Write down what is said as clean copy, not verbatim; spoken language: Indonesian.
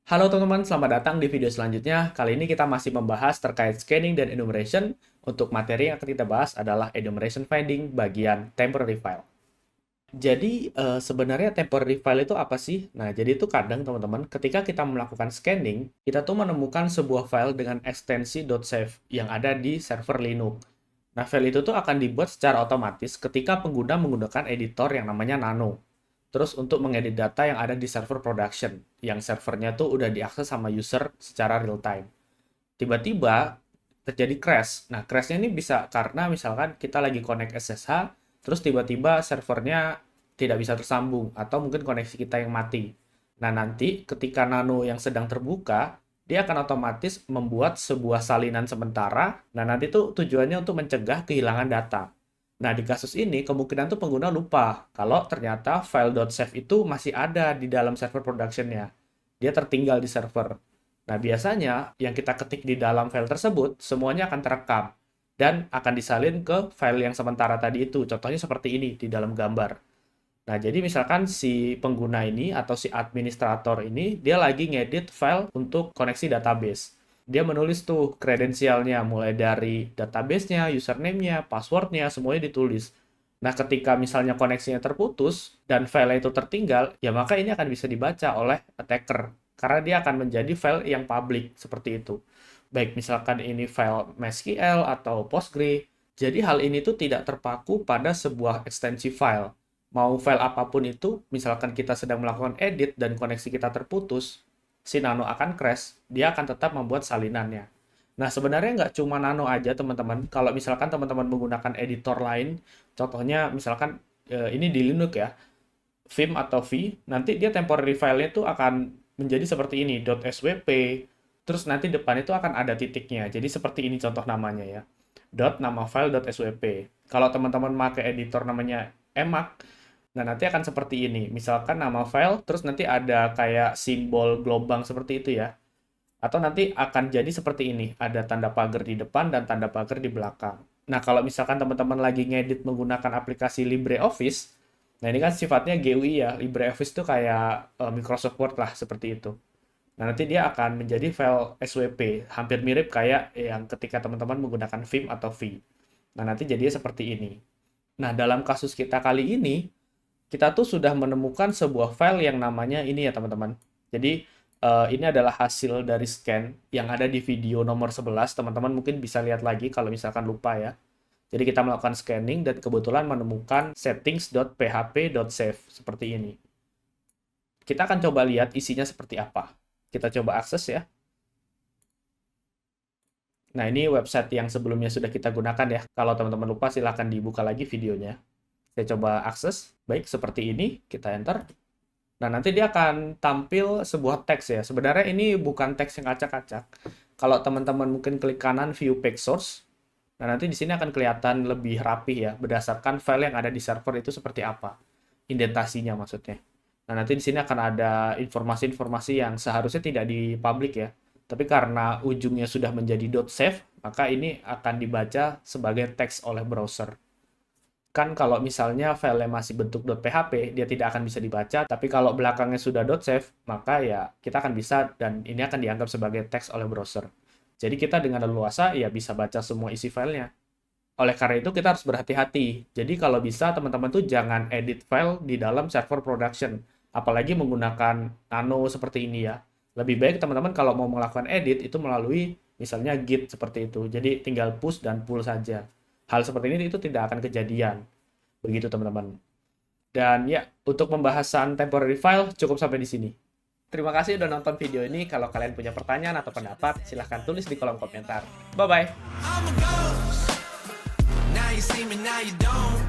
Halo teman-teman, selamat datang di video selanjutnya. Kali ini kita masih membahas terkait scanning dan enumeration. Untuk materi yang akan kita bahas adalah enumeration finding bagian temporary file. Jadi, sebenarnya temporary file itu apa sih? Nah, jadi itu kadang teman-teman, ketika kita melakukan scanning, kita tuh menemukan sebuah file dengan ekstensi .save yang ada di server Linux. Nah, file itu tuh akan dibuat secara otomatis ketika pengguna menggunakan editor yang namanya Nano. Terus untuk mengedit data yang ada di server production, yang servernya tuh udah diakses sama user secara real time. Tiba-tiba terjadi crash. Nah, crashnya ini bisa karena misalkan kita lagi connect SSH, terus tiba-tiba servernya tidak bisa tersambung, atau mungkin koneksi kita yang mati. Nah, nanti ketika nano yang sedang terbuka, dia akan otomatis membuat sebuah salinan sementara. Nah, nanti tuh tujuannya untuk mencegah kehilangan data. Nah, di kasus ini, kemungkinan tuh pengguna lupa kalau ternyata file.save itu masih ada di dalam server production-nya. Dia tertinggal di server. Nah, biasanya yang kita ketik di dalam file tersebut, semuanya akan terekam dan akan disalin ke file yang sementara tadi itu. Contohnya seperti ini di dalam gambar. Nah, jadi misalkan si pengguna ini atau si administrator ini, dia lagi ngedit file untuk koneksi database. Dia menulis tuh kredensialnya, mulai dari database-nya, username-nya, password-nya, semuanya ditulis. Nah, ketika misalnya koneksinya terputus dan file itu tertinggal, ya maka ini akan bisa dibaca oleh attacker. Karena dia akan menjadi file yang public, seperti itu. Baik, misalkan ini file MySQL atau Postgre. Jadi hal ini tuh tidak terpaku pada sebuah ekstensi file. Mau file apapun itu, misalkan kita sedang melakukan edit dan koneksi kita terputus, si Nano akan crash, dia akan tetap membuat salinannya. Nah, sebenarnya nggak cuma Nano aja, teman-teman. Kalau misalkan teman-teman menggunakan editor lain, contohnya misalkan ini di Linux ya, Vim atau V, nanti dia temporary file-nya itu akan menjadi seperti ini, .swp, terus nanti depan itu akan ada titiknya. Jadi seperti ini contoh namanya ya. Nama file .swp. Kalau teman-teman pakai editor namanya Emacs, nah, nanti akan seperti ini. Misalkan nama file, terus nanti ada kayak simbol gelombang seperti itu ya. Atau nanti akan jadi seperti ini. Ada tanda pagar di depan dan tanda pagar di belakang. Nah, kalau misalkan teman-teman lagi ngedit menggunakan aplikasi LibreOffice, nah ini kan sifatnya GUI ya. LibreOffice itu kayak Microsoft Word lah, seperti itu. Nah, nanti dia akan menjadi file SWP. Hampir mirip kayak yang ketika teman-teman menggunakan Vim atau V. Nah, nanti jadinya seperti ini. Nah, dalam kasus kita kali ini, kita tuh sudah menemukan sebuah file yang namanya ini ya teman-teman. Jadi ini adalah hasil dari scan yang ada di video nomor 11. Teman-teman mungkin bisa lihat lagi kalau misalkan lupa ya. Jadi kita melakukan scanning dan kebetulan menemukan settings.php.save seperti ini. Kita akan coba lihat isinya seperti apa. Kita coba akses ya. Nah, ini website yang sebelumnya sudah kita gunakan ya. Kalau teman-teman lupa silahkan dibuka lagi videonya. Saya coba akses, baik seperti ini, kita enter. Nah, nanti dia akan tampil sebuah teks ya. Sebenarnya ini bukan teks yang acak-acak. Kalau teman-teman mungkin klik kanan view page source, nah nanti di sini akan kelihatan lebih rapih ya, berdasarkan file yang ada di server itu seperti apa. Indentasinya maksudnya. Nah, nanti di sini akan ada informasi-informasi yang seharusnya tidak di public ya. Tapi karena ujungnya sudah menjadi .save, maka ini akan dibaca sebagai teks oleh browser. Kan kalau misalnya file masih bentuk .php, dia tidak akan bisa dibaca, tapi kalau belakangnya sudah .save, maka ya kita akan bisa dan ini akan dianggap sebagai teks oleh browser. Jadi kita dengan leluasa ya bisa baca semua isi filenya. Oleh karena itu kita harus berhati-hati. Jadi kalau bisa teman-teman tuh jangan edit file di dalam server production, apalagi menggunakan Nano seperti ini ya. Lebih baik teman-teman kalau mau melakukan edit itu melalui misalnya Git seperti itu. Jadi tinggal push dan pull saja. Hal seperti ini itu tidak akan kejadian. Begitu teman-teman. Dan ya, untuk pembahasan temporary file cukup sampai di sini. Terima kasih udah nonton video ini. Kalau kalian punya pertanyaan atau pendapat, silahkan tulis di kolom komentar. Bye-bye. Now you see me, now you don't.